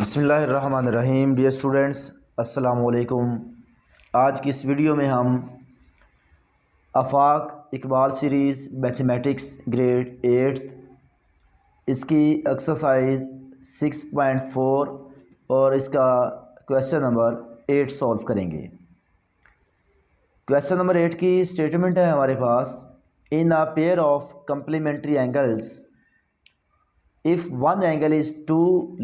बिस्मिल्लाहिर्रहमानिर्रहीम। Dear students, अस्सलाम वालेकुम। आज की इस वीडियो में हम Afaq Iqbal series mathematics grade 8 इसकी एक्सरसाइज 6.4 और इसका क्वेश्चन नंबर 8 सॉल्व करेंगे। क्वेश्चन नंबर 8 की स्टेटमेंट है हमारे पास, in a pair of complementary angles if one angle is 2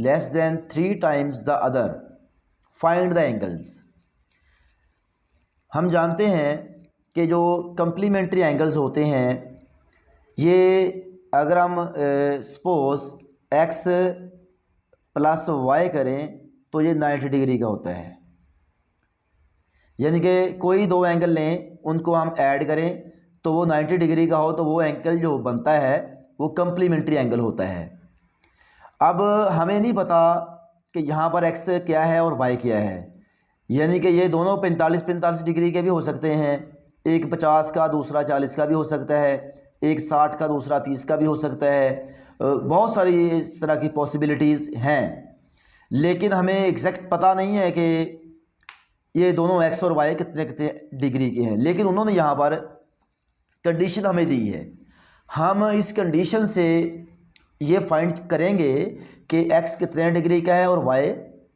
less than 3 times the other find the angles। हम जानते हैं कि जो कम्प्लीमेंट्री एंगल्स होते हैं ये अगर हम सपोज x प्लस वाई करें तो ये 90 डिग्री का होता है। यानी कि कोई दो एंगल लें, उनको हम ऐड करें तो वो 90 डिग्री का हो तो वो एंगल जो बनता है वो कम्प्लीमेंट्री एंगल होता है। अब हमें नहीं पता कि यहाँ पर x क्या है और y क्या है, यानी कि ये दोनों 45 डिग्री के भी हो सकते हैं, एक 50 का दूसरा 40 का भी हो सकता है, एक 60 का दूसरा 30 का भी हो सकता है। बहुत सारी इस तरह की पॉसिबिलिटीज़ हैं, लेकिन हमें एग्जैक्ट पता नहीं है कि ये दोनों x और y कितने कितने डिग्री के हैं। लेकिन उन्होंने यहाँ पर कंडीशन हमें दी है, हम इस कंडीशन से ये फाइंड करेंगे कि x कितने डिग्री का है और y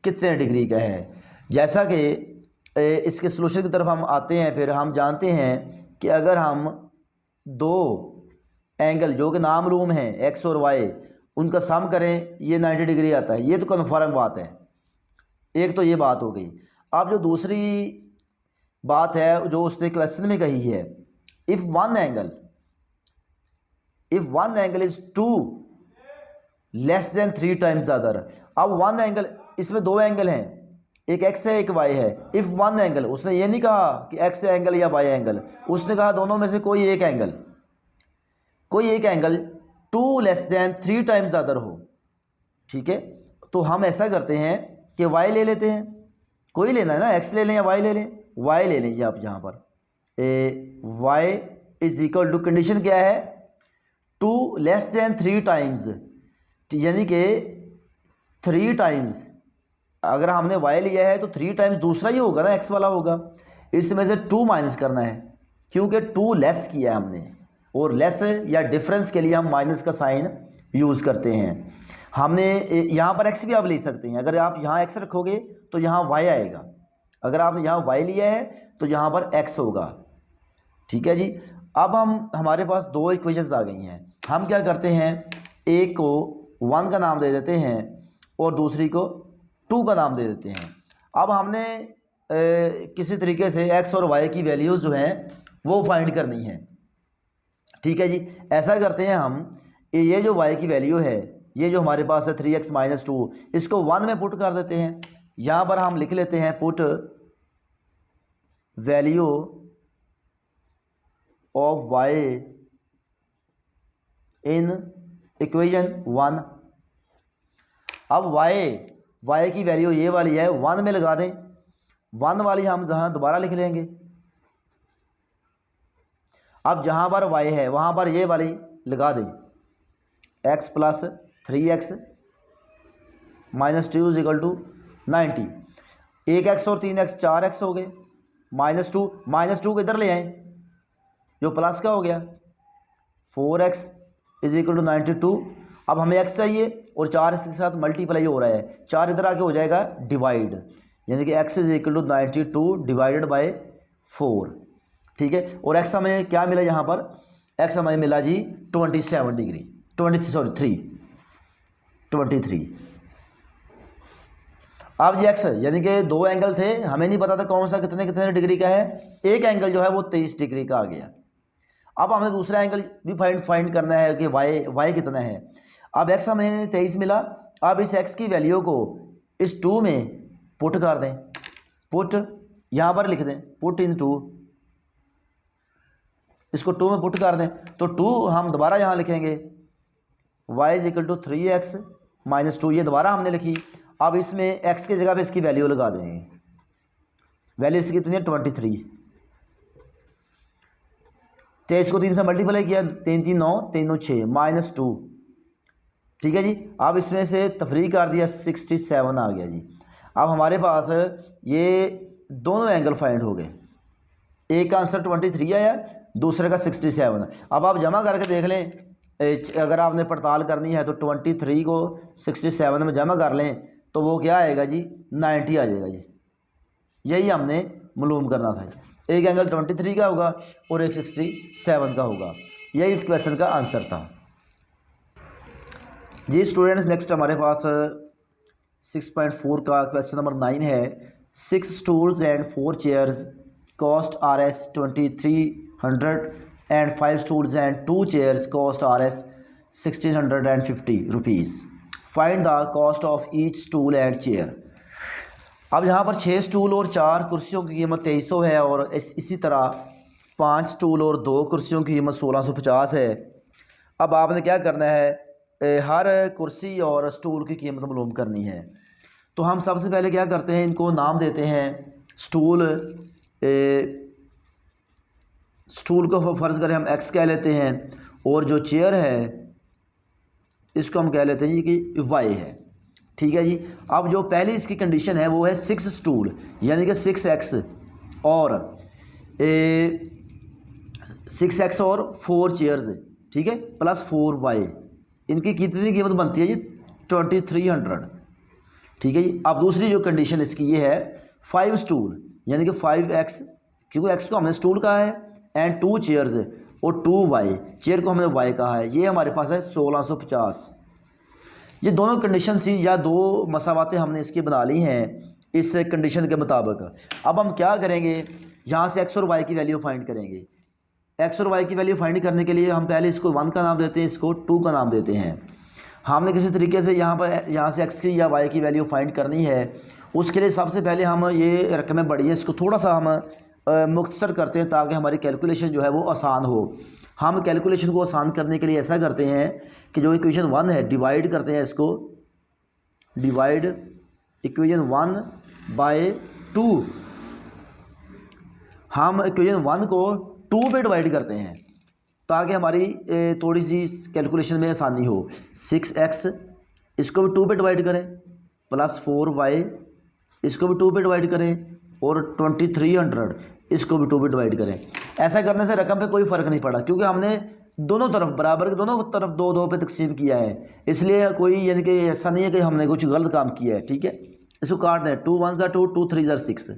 कितने डिग्री का है। जैसा कि इसके सोल्यूशन की तरफ हम आते हैं, फिर हम जानते हैं कि अगर हम दो एंगल जो कि नाम रूम हैं x और y, उनका सम करें ये 90 डिग्री आता है। ये तो कन्फर्म बात है, एक तो ये बात हो गई। अब जो दूसरी बात है जो उसने क्वेश्चन में कही है, if one angle is 2 less than 3 times the other. अब वन एंगल, इसमें दो एंगल हैं, एक x है एक y है। इफ़ वन एंगल, उसने ये नहीं कहा कि x एंगल या y एंगल, उसने कहा दोनों में से कोई एक angle 2 less than 3 times the other हो। ठीक है, तो हम ऐसा करते हैं कि y ले लेते हैं, कोई लेना है ना, x ले लें या y ले लें, y ले लें। आप यहाँ पर y is equal to, condition क्या है, 2 लेस देन 3 टाइम्स, यानी कि 3 टाइम्स। अगर हमने y लिया है तो 3 टाइम्स दूसरा ही होगा ना, x वाला होगा। इसमें से 2 माइनस करना है क्योंकि 2 लेस किया है हमने, और लेस या डिफरेंस के लिए हम माइनस का साइन यूज़ करते हैं। हमने यहाँ पर x भी आप ले सकते हैं, अगर आप यहाँ x रखोगे तो यहाँ y आएगा, अगर आपने यहाँ y लिया है तो यहाँ पर x होगा। ठीक है जी। अब हमारे पास दो इक्वेशंस आ गई हैं, हम क्या करते हैं, एक को 1 का नाम दे देते हैं और दूसरी को 2 का नाम दे देते हैं। अब हमने किसी तरीके से x और y की वैल्यूज़ जो हैं वो फाइंड करनी है। ठीक है जी, ऐसा करते हैं हम, ये जो y की वैल्यू है, ये जो हमारे पास है 3x - 2, इसको 1 में पुट कर देते हैं। यहाँ पर हम लिख लेते हैं put value of y in equation 1। अब y की वैल्यू ये वाली है, 1 में लगा दें, 1 वाली हम जहाँ दोबारा लिख लेंगे। अब जहाँ पर y है वहाँ पर ये वाली लगा दें, x plus 3x - 2 is equal to 90। 1x और 3x 4x हो गए, -2 को इधर ले आए, जो प्लस का हो गया 4x इज इक्वल टू 92। अब हमें x चाहिए और 4 इसके साथ मल्टीप्लाई हो रहा है, 4 इधर आके हो जाएगा डिवाइड, यानी कि x is equal to 92 divided by 4। ठीक है, और x हमें क्या मिला, यहाँ पर x हमें मिला जी 27 डिग्री, 23। अब जी x, यानी कि दो एंगल थे, हमें नहीं पता था कौन सा कितने कितने डिग्री का है। एक एंगल जो है वो 23 डिग्री का आ गया। अब हमें दूसरा एंगल भी फाइंड करना है कि y कितना है। अब x हमें 23 मिला, अब इस x की वैल्यू को इस 2 में पुट कर दें, पुट यहाँ पर लिख दें, पुट इन 2, इसको 2 में पुट कर दें तो 2 हम दोबारा यहाँ लिखेंगे, y is equal to 3x - 2, ये दोबारा हमने लिखी। अब इसमें x की जगह पे इसकी वैल्यू लगा देंगे, वैल्यू इसकी कितनी है 23। 23 को 3 से मल्टीप्लाई किया, 3 3 9, 3 9 6, -2 ठीक है जी। अब इसमें से तफरीक कर दिया 67 आ गया जी। अब हमारे पास ये दोनों एंगल फाइंड हो गए, एक का आंसर 23 आया, दूसरे का 67। अब आप जमा करके देख लें, अगर आपने पड़ताल करनी है तो 23 को 67 में जमा कर लें तो वो क्या आएगा जी, 90 आ जाएगा जी। यही हमने मालूम करना था। एक एंगल 23 का होगा और एक 67 का होगा। यही इस क्वेश्चन का आंसर था जी। स्टूडेंट्स नेक्स्ट हमारे पास 6.4 का क्वेश्चन नंबर 9 है। 6 stools and 4 chairs cost Rs 2300 and 5 stools and 2 chairs cost Rs 1650 rupees. Find the cost of each stool and chair. अब यहाँ पर 6 स्टूल और 4 कुर्सियों की कीमत 2300 है और इसी तरह 5 स्टूल और 2 कुर्सियों की कीमत 1650 है। अब आपने क्या करना है, हर कुर्सी और स्टूल की कीमत मालूम करनी है। तो हम सबसे पहले क्या करते हैं, इनको नाम देते हैं। स्टूल को फ़र्ज़ करें हम x कह लेते हैं, और जो चेयर है इसको हम कह लेते हैं कि y है। ठीक है जी। अब जो पहली इसकी कंडीशन है वो है 6 स्टूल यानी कि 6x और 6x और 4 चेयर्स, ठीक है, प्लस 4y। इनकी कितनी कीमत बनती है जी, 2300। ठीक है जी। अब दूसरी जो कंडीशन इसकी ये है 5 स्टूल यानी कि 5x, क्योंकि x को हमने स्टूल कहा है, एंड 2 चेयर्स और 2y, चेयर को हमने y कहा है। ये हमारे पास है 1650। ये दोनों कंडीशन थी या दो मसावातें हमने इसकी बना ली हैं इस कंडीशन के मुताबिक। अब हम क्या करेंगे, यहाँ से x और y की वैल्यू फाइंड करेंगे। x और y की वैल्यू फाइंड करने के लिए हम पहले इसको 1 का नाम देते हैं, इसको 2 का नाम देते हैं। हमने किसी तरीके से यहाँ से x की या y की वैल्यू फाइंड करनी है। उसके लिए सबसे पहले हम ये रकमें बड़ी है इसको थोड़ा सा हम मुख्तसर करते हैं ताकि हमारी कैलकुलेशन जो है वो आसान हो। हम कैलकुलेशन को आसान करने के लिए ऐसा करते हैं कि जो इक्वेशन 1 है डिवाइड करते हैं इसको, डिवाइड इक्वेशन 1 बाय 2। हम इक्वेशन 1 को 2 पे डिवाइड करते हैं ताकि हमारी थोड़ी सी कैलकुलेशन में आसानी हो। 6x इसको भी 2 पे डिवाइड करें, प्लस 4y इसको भी 2 पे डिवाइड करें, और 2300 इसको भी 2 पे डिवाइड करें। ऐसा करने से रकम पे कोई फ़र्क नहीं पड़ा क्योंकि हमने दोनों तरफ बराबर के दोनों तरफ 2-2 पे तकसीम किया है, इसलिए कोई यानी कि ऐसा नहीं है कि हमने कुछ गलत काम किया है। ठीक है, इसको काट दें। 2 1 ज़ा 2, 2 3 ज़ा 6,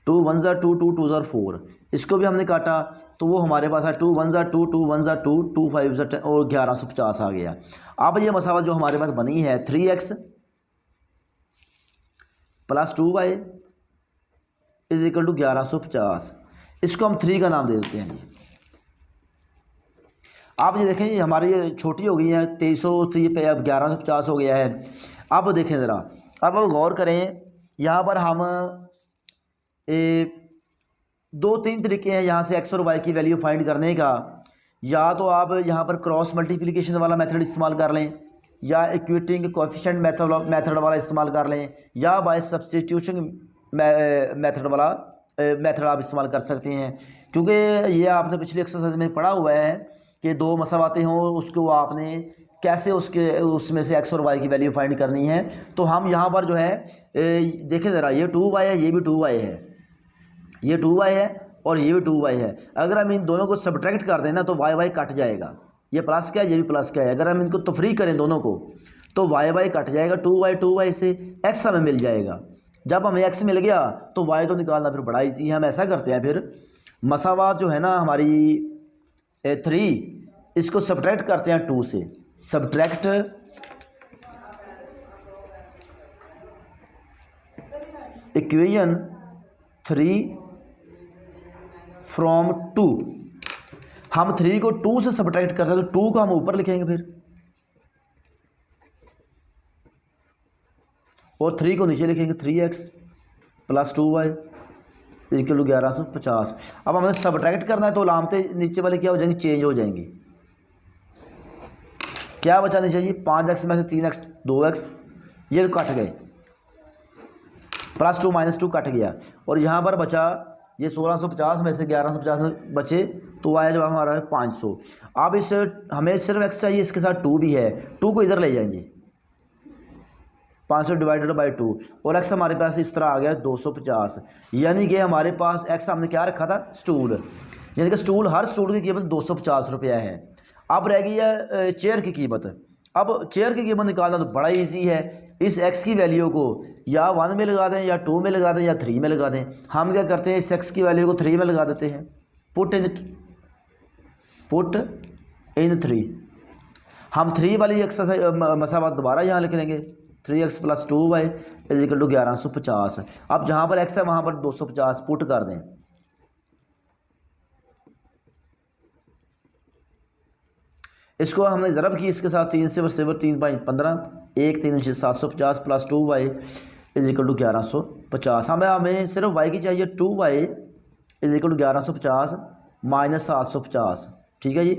2 1 ज़ा 2, 2 2 ज़ा 4। इसको भी हमने काटा तो वो हमारे पास है 2 1 ज़ा 2, 2 1 ज़ा 2, 2 5 ज़ा 10 और 1150 आ गया। अब ये मसावत जो हमारे पास बनी है 3x plus 2y is equal to 1150। इसको हम 3 का नाम दे देते हैं जी। आप ये देखें हमारी ये छोटी हो गई है 2300 पे, अब 1150 हो गया है। अब देखें ज़रा, अब गौर करें, यहाँ पर हम 2-3 तरीके हैं यहाँ से x और y की वैल्यू फाइंड करने का। या तो आप यहाँ पर क्रॉस मल्टीप्लिकेशन वाला मेथड इस्तेमाल कर लें, या इक्वेटिंग कोएफिशिएंट मेथड वाला इस्तेमाल कर लें, या बाय सब्स्टिट्यूशन मेथड वाला मेथड आप इस्तेमाल कर सकते हैं। क्योंकि ये आपने पिछली एक्सरसाइज में पढ़ा हुआ है कि दो मसावातें हों उसको आपने कैसे उसमें से x और y की वैल्यू फाइंड करनी है। तो हम यहाँ पर जो है देखें ज़रा, ये 2y है, ये भी 2y है, ये 2y है और ये भी 2y है। अगर हम इन दोनों को सब्ट्रैक्ट कर दें ना तो y कट जाएगा। ये प्लस क्या है, ये भी प्लस क्या है। अगर हम इनको तफरीक करें दोनों को तो y कट जाएगा, 2y से x हमें मिल जाएगा। जब हमें x मिल गया तो y तो निकालना फिर बड़ा ईजी है। हम ऐसा करते हैं, फिर मसावात जो है ना हमारी 3, इसको सब्ट्रैक्ट करते हैं 2 से। Subtract equation 3 from 2। हम 3 को 2 से सब्ट्रैक्ट करते हैं तो 2 को हम ऊपर लिखेंगे फिर, और 3 को नीचे लिखेंगे। 3x plus 2y equal to 1150। अब हमें सब्ट्रैक्ट करना है तो लामते नीचे वाले क्या हो जाएंगी, चेंज हो जाएंगी। क्या बचा नीचे जी, 5x में से 3x 2x, ये कट गए, प्लस 2 माइनस 2 कट गया, और यहाँ पर बचा ये 1650 में से 1150 बचे तो आया जब हमारा 500। अब इस हमें सिर्फ x चाहिए, इसके साथ 2 भी है, 2 को इधर ले जाएंगे, 500 डिवाइडेड बाई 2 और x हमारे पास इस तरह आ गया 250। यानी कि हमारे पास x हमने क्या रखा था, स्टूल, यानी कि स्टूल, हर स्टूल की कीमत 250 रुपया है। अब रह गई है चेयर की कीमत। अब चेयर की कीमत निकालना तो बड़ा इजी है, इस x की वैल्यू को या 1 में लगा दें या 2 में लगा दें या 3 में लगा दें। हम क्या करते हैं, इस x की वैल्यू को 3 में लगा देते हैं, पुट इन 3। हम 3 वाली एक्सरसाइज मसावत दोबारा यहाँ लिख लेंगे, 3x + 2y = 1150। अब जहाँ पर x है वहाँ पर 250 पुट कर दें। इसको हमने ज़रब की इसके साथ, 3 से 3 5 15, 1 3 750 + 2y = 1150। हमें सिर्फ y की चाहिए, 2y = 1150 - 750। ठीक है जी।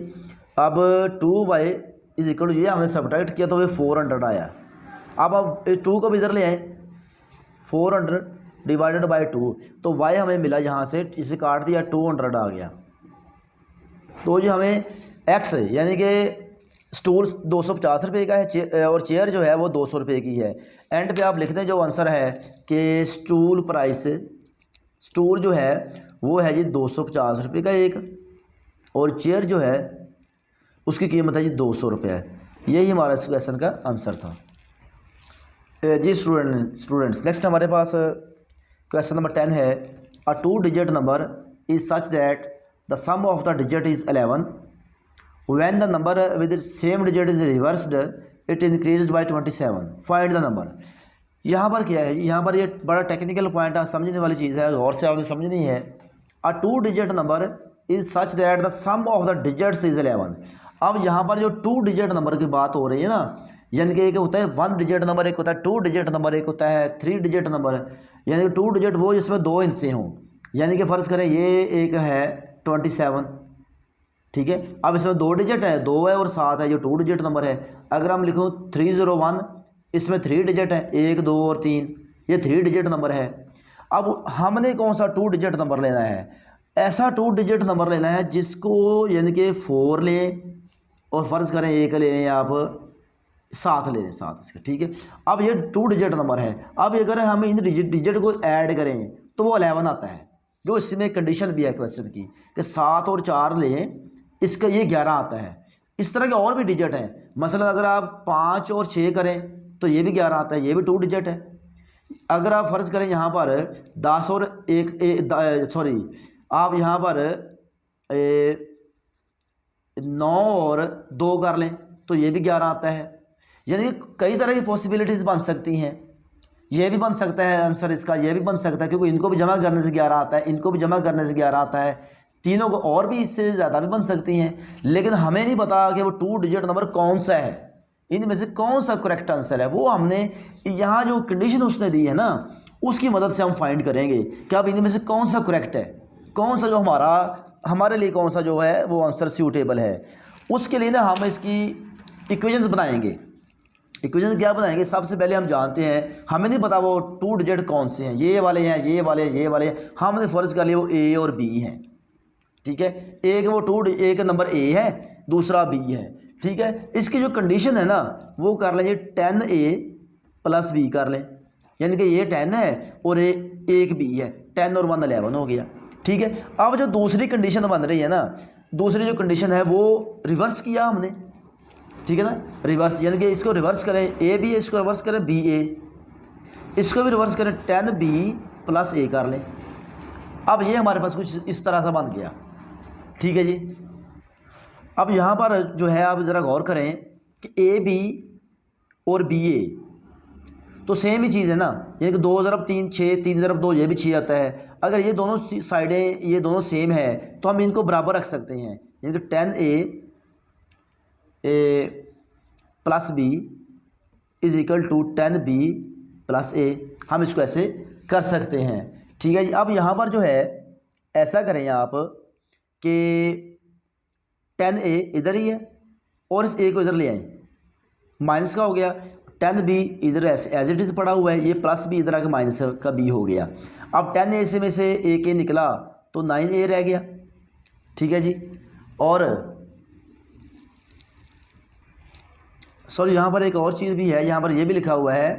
अब 2y = ये हमने सब्ट्रैक्ट किया तो ये 400 आया। अब 2 को भी इधर ले आए, 400 डिवाइडेड बाई 2, तो y हमें मिला यहाँ से, इसे काट दिया, 200 आ गया। तो ये हमें x यानी कि स्टूल 250 रुपये का है और चेयर जो है वो 200 रुपये की है। एंड पे आप लिख दें जो आंसर है कि स्टूल प्राइस, स्टूल जो है वो है जी 250 रुपये का एक, और चेयर जो है उसकी कीमत है जी 200 रुपये। यही हमारा इस क्वेश्चन का आंसर था जी। स्टूडेंट्स नेक्स्ट हमारे पास क्वेश्चन नंबर 10 है, a 2 digit number is such that the sum of the digit is 11, when the number with the same digit is reversed it increased by 27, find the number। यहाँ पर क्या है, यहाँ पर ये बड़ा टेक्निकल पॉइंट है, समझने वाली चीज़ है, गौर से आपने समझनी है। A 2 digit number is such that the sum of the digits is 11। अब यहाँ पर जो 2 डिजिट नंबर की बात हो रही है ना, यानी कि एक होता है 1 डिजिट नंबर, एक होता है 2 डिजिट नंबर, एक होता है 3 डिजिट नंबर। यानी कि 2 डिजिट वो जिसमें 2 हिस्से हों, यानी कि फ़र्ज़ करें ये एक है 27, ठीक है। अब इसमें 2 डिजिट है, 2 है और 7 है, जो 2 डिजिट नंबर है। अगर हम लिखूँ 301, इसमें 3 डिजिट है, 1 2 और 3, ये 3 डिजिट नंबर है। अब हमने कौन सा 2 डिजिट नंबर लेना है, ऐसा 2 डिजिट नंबर लेना है जिसको यानी कि 4 लें और फ़र्ज़ करें 1 लें आप 7 ले लें, 7 इसका, ठीक है। अब ये 2 डिजिट नंबर है। अब अगर हम इन डिजिट को ऐड करें तो वो 11 आता है, जो इसमें कंडीशन भी है क्वेश्चन की कि 7 और 4 लें, इसका ये 11 आता है। इस तरह के और भी डिजिट हैं, मसलन अगर आप 5 और 6 करें तो ये भी 11 आता है, ये भी 2 डिजिट है। अगर आप फ़र्ज़ करें यहाँ पर 10 और 1 आप यहाँ पर 9 और 2 कर लें तो ये भी 11 आता है। यानी कि कई तरह की पॉसिबिलिटीज़ बन सकती हैं, ये भी बन सकता है आंसर इसका, ये भी बन सकता है, क्योंकि इनको भी जमा करने से 11 आता है, इनको भी जमा करने से 11 आता है, तीनों को और भी इससे ज़्यादा भी बन सकती हैं। लेकिन हमें नहीं पता कि वो 2 डिजिट नंबर कौन सा है, इनमें से कौन सा करेक्ट आंसर है। वो हमने यहाँ जो कंडीशन उसने दी है ना, उसकी मदद से हम फाइंड करेंगे कि अब इनमें से कौन सा करेक्ट है, कौन सा जो हमारे लिए कौन सा जो है वो आंसर सूटेबल है। उसके लिए ना हम इसकी इक्वेशंस बनाएंगे। इक्वेशन क्या बनाएंगे, सबसे पहले हम जानते हैं, हमें नहीं पता वो 2 डिजिट कौन से हैं, ये वाले हैं, ये वाले, ये वाले। हमने फ़र्ज़ कर लिया वो A और B हैं, ठीक है। एक नंबर A है, दूसरा B है, ठीक है। इसकी जो कंडीशन है ना वो कर लेंगे 10A + B कर लें, यानी कि ये 10 है और एक B है, 10 और 1 11 हो गया, ठीक है। अब जो दूसरी कंडीशन बन रही है ना, दूसरी जो कंडीशन है वो रिवर्स किया हमने, ठीक है ना, रिवर्स, यानी कि इसको रिवर्स करें, AB है, इसको रिवर्स करें BA, इसको भी रिवर्स करें 10B + A कर लें। अब ये हमारे पास कुछ इस तरह से बन गया, ठीक है जी। अब यहाँ पर जो है आप ज़रा गौर करें कि AB और BA तो सेम ही चीज़ है ना, यानी कि 2 ज़रब 3 6, 3 ज़रब 2 ये भी 6 आता है। अगर ये दोनों साइडें ये दोनों सेम है तो हम इनको बराबर रख सकते हैं, यानी कि 10A + B = 10B + A, हम इसको ऐसे कर सकते हैं, ठीक है जी। अब यहाँ पर जो है ऐसा करें आप कि 10A इधर ही है और इस A को इधर ले आएँ, माइनस का हो गया, 10B इधर एज इट इज़ पड़ा हुआ है, ये +B इधर आके माइनस का B हो गया। अब 10A में से AK निकला तो 9A रह गया, ठीक है जी। और सॉरी यहाँ पर एक और चीज़ भी है, यहाँ पर ये भी लिखा हुआ है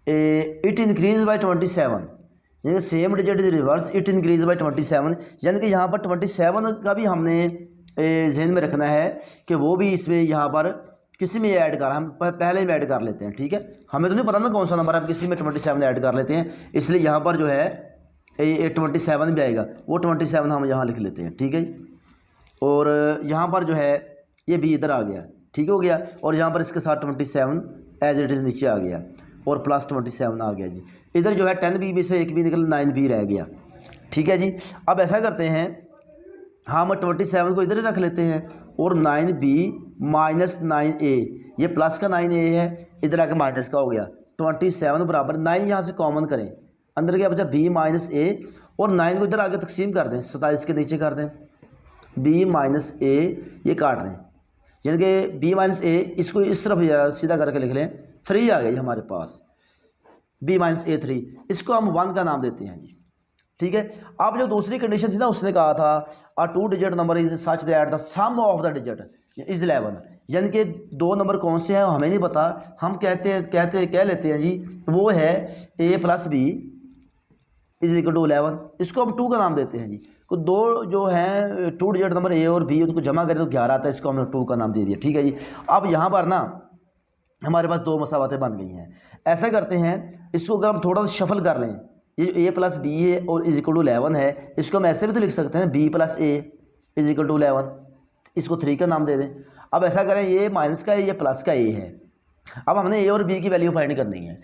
इट इंक्रीज बाय 27, यानी same digit is reverse it increase by 27, यानी कि यहाँ पर 27 का भी हमने जहन में रखना है कि वो भी इसमें यहाँ पर किसी में ऐड कर, हम पहले में ऐड कर लेते हैं, ठीक है। हमें तो नहीं पता ना कौन सा नंबर, हम किसी में 27 ऐड कर लेते हैं, इसलिए यहाँ पर जो है 27 भी आएगा, वो 27 हम यहाँ लिख लेते हैं, ठीक है। और यहाँ पर जो है ये भी इधर आ गया, ठीक हो गया। और यहाँ पर इसके साथ 27 एज इट इज़ नीचे आ गया और प्लस 27 आ गया जी। इधर जो है 10B में से एक भी निकल 9B रह गया, ठीक है जी। अब ऐसा करते हैं, हम 27 को इधर ही रख लेते हैं और 9B माइनस 9A, ये प्लस का 9A है, इधर आके माइनस का हो गया। 27 बराबर 9 यहाँ से कॉमन करें, अंदर क्या बचा B माइनस A, और 9 को इधर आगे तकसीम कर दें, 27 के नीचे कर दें, B माइनस A ये काट दें, यानी कि B माइनस A इसको इस तरफ सीधा करके लिख लें, 3 आ गई हमारे पास, B माइनस A 3, इसको हम 1 का नाम देते हैं जी, ठीक है। अब जो दूसरी कंडीशन थी ना, उसने कहा था a 2 digit number is such that the sum of the digit is 11, यानी कि 2 नंबर कौन से हैं हमें नहीं पता, हम कह लेते हैं जी वो है A plus B is equal to 11, इसको हम 2 का नाम देते हैं जी। तो 2 जो हैं 2 डिजिट नंबर A और B उनको जमा करें तो 11 आता है, इसको हमने 2 का नाम दे दिया, ठीक है जी। अब यहाँ पर ना हमारे पास 2 मसावतें बन गई हैं। ऐसा करते हैं, इसको अगर हम थोड़ा सा शफल कर लें, ये जो A प्लस B है और इज इक्वल टू 11 है, इसको हम ऐसे भी तो लिख सकते हैं B plus A is equal to 11, इसको 3 का नाम दे दें। अब ऐसा करें, ये माइनस का है, ये प्लस का A है। अब हमने A और B की वैल्यू फाइंड करनी है।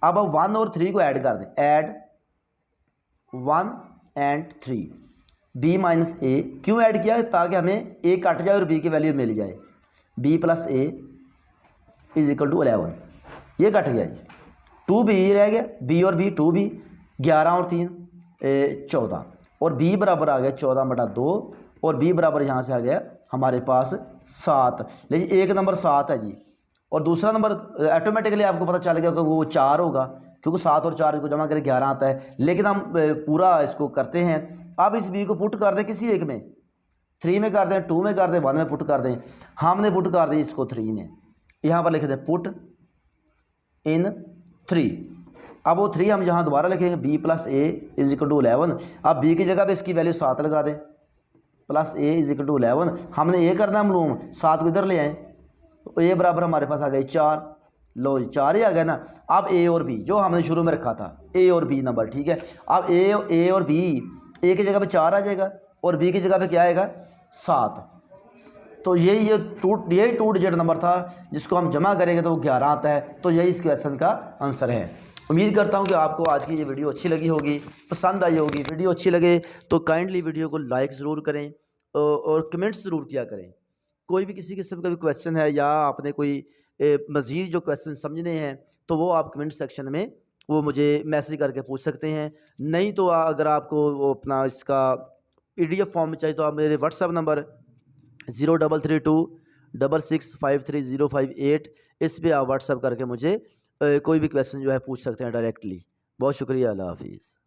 अब 1 और 3 को ऐड कर दें, add 1 and 3, B minus A क्यों ऐड किया, ताकि हमें A कट जाए और B की वैल्यू मिल जाए, B plus A is equal to 11, ये कट गया जी, 2B रह गया, B और B 2B, 11 और 3 14, और B बराबर आ गया 14/2, और B बराबर यहाँ से आ गया हमारे पास 7, लेकिन एक नंबर 7 है जी, और दूसरा नंबर ऑटोमेटिकली आपको पता चल गया कि वो 4 होगा, क्योंकि 7 और 4 को जमा करके 11 आता है। लेकिन हम पूरा इसको करते हैं, अब इस B को पुट कर दें किसी एक में, 3 में कर दें, 2 में कर दें, 1 में पुट कर दें। हमने पुट कर दी इसको 3 में, यहाँ पर लिख दें पुट इन 3। अब वो 3 हम यहाँ दोबारा लिखेंगे, B plus A is equal to 11, अब B की जगह पे इसकी वैल्यू 7 लगा दें, plus A is equal to 11, हमने ये करना है मालूम, 7 को इधर ले आए तो A बराबर हमारे पास आ गए 4, लो जी 4 ही आ गया ना। अब A और B जो हमने शुरू में रखा था, A और B नंबर, ठीक है। अब A और B, A की जगह पे 4 आ जाएगा और B की जगह पे क्या आएगा 7, तो ये 2 डिजिट नंबर था जिसको हम जमा करेंगे तो वो 11 आता है। तो यही इस क्वेश्चन का आंसर है। उम्मीद करता हूँ कि आपको आज की ये वीडियो अच्छी लगी होगी, पसंद आई होगी। वीडियो अच्छी लगे तो काइंडली वीडियो को लाइक ज़रूर करें और कमेंट्स ज़रूर किया करें। कोई भी किसी किस्म का भी क्वेश्चन है या आपने कोई मज़ीद जो क्वेश्चन समझने हैं तो वो आप कमेंट सेक्शन में वो मुझे मैसेज करके पूछ सकते हैं। नहीं तो अगर आपको वो अपना इसका PDF फॉर्म में चाहिए तो आप मेरे व्हाट्सएप नंबर 033266530558 इस पे आप व्हाट्सएप करके मुझे कोई भी क्वेश्चन जो है पूछ सकते हैं डायरेक्टली। बहुत शुक्रिया, अल्लाह हाफिज़।